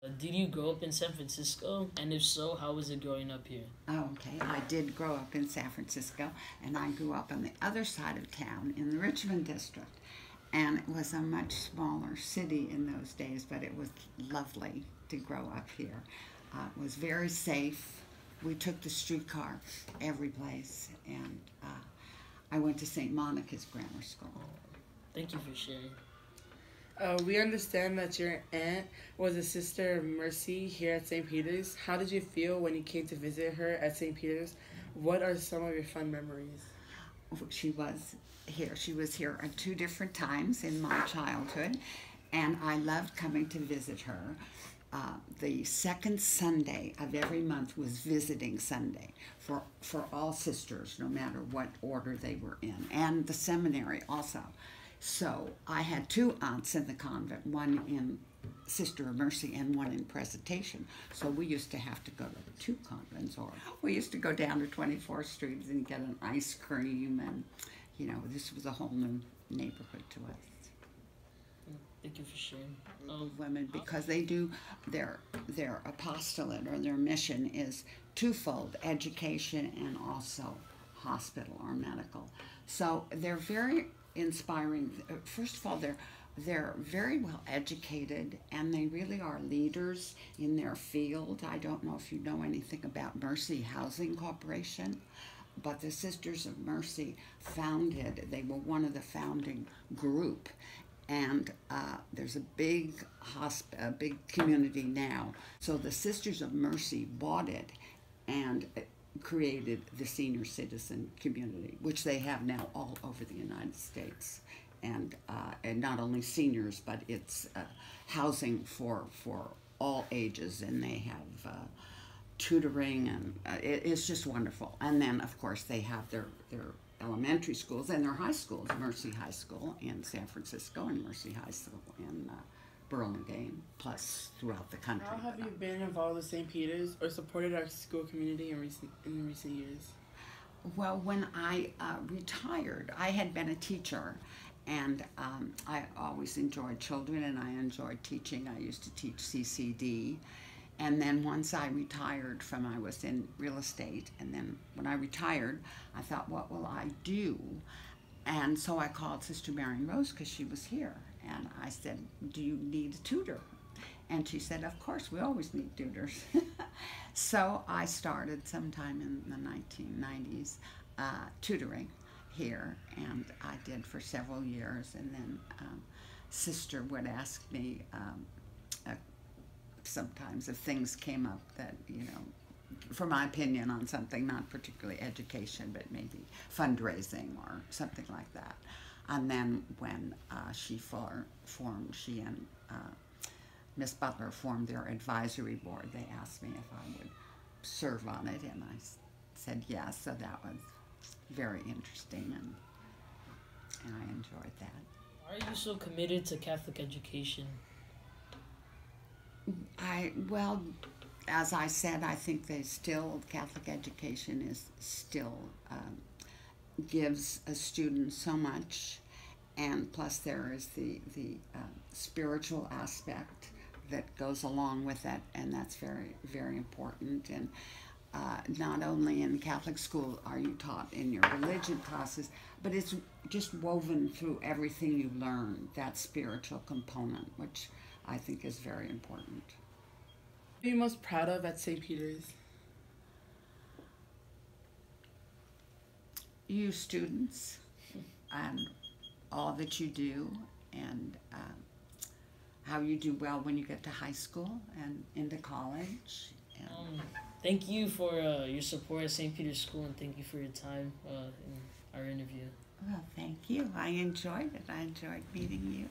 Did you grow up in San Francisco? And if so, how was it growing up here? Oh, okay. I did grow up in San Francisco, and I grew up on the other side of town in the Richmond district. And it was a much smaller city in those days, but it was lovely to grow up here. It was very safe. We took the streetcar every place, and I went to St. Monica's Grammar School. Thank you for sharing. We understand that your aunt was a Sister of Mercy here at St. Peter's. How did you feel when you came to visit her at St. Peter's? What are some of your fun memories? She was here. She was here at 2 different times in my childhood, and I loved coming to visit her. The second Sunday of every month was visiting Sunday for all sisters, no matter what order they were in, and the seminary also. So I had 2 aunts in the convent, one in Sister of Mercy and one in Presentation. So we used to have to go to 2 convents, or we used to go down to 24th Street and get an ice cream, and this was a whole new neighborhood to us. Thank you for sharing. Women, because they do their apostolate, or their mission is twofold: education and also hospital or medical. So they're very inspiring. First of all, they're very well educated, and they really are leaders in their field. I don't know if you know anything about Mercy Housing Corporation, but the Sisters of Mercy they were one of the founding group, and there's a big community now. So the Sisters of Mercy bought it and created the senior citizen community, which they have now all over the United States, and not only seniors, but it's housing for all ages, and they have tutoring, and it's just wonderful. And then, of course, they have their elementary schools and their high schools: Mercy High School in San Francisco and Mercy High School in Burlingame, plus throughout the country. How have you been involved with St. Peter's or supported our school community in recent years? Well, when I retired, I had been a teacher, and I always enjoyed children, and I enjoyed teaching. I used to teach CCD, and then once I retired I was in real estate, and then when I retired, I thought, what will I do? And so I called Sister Marian Rose, because she was here, and I said, do you need a tutor? And she said, of course, we always need tutors. So I started sometime in the 1990s tutoring here, and I did for several years, and then Sister would ask me sometimes if things came up that, for my opinion on something, not particularly education, but maybe fundraising or something like that. And then when she and Miss Butler formed their advisory board, they asked me if I would serve on it, and I said yes. So that was very interesting, and I enjoyed that. Why are you so committed to Catholic education? Well, as I said, I think Catholic education is still gives a student so much, and plus there is the spiritual aspect that goes along with it, and that's very, very important. And not only in Catholic school are you taught in your religion classes, but it's just woven through everything you learn, that spiritual component, which I think is very important. What are you most proud of at St. Peter's? You students, and all that you do, and how you do well when you get to high school and into college. Thank you for your support at St. Peter's School, and thank you for your time in our interview. Well, thank you. I enjoyed it. I enjoyed meeting you.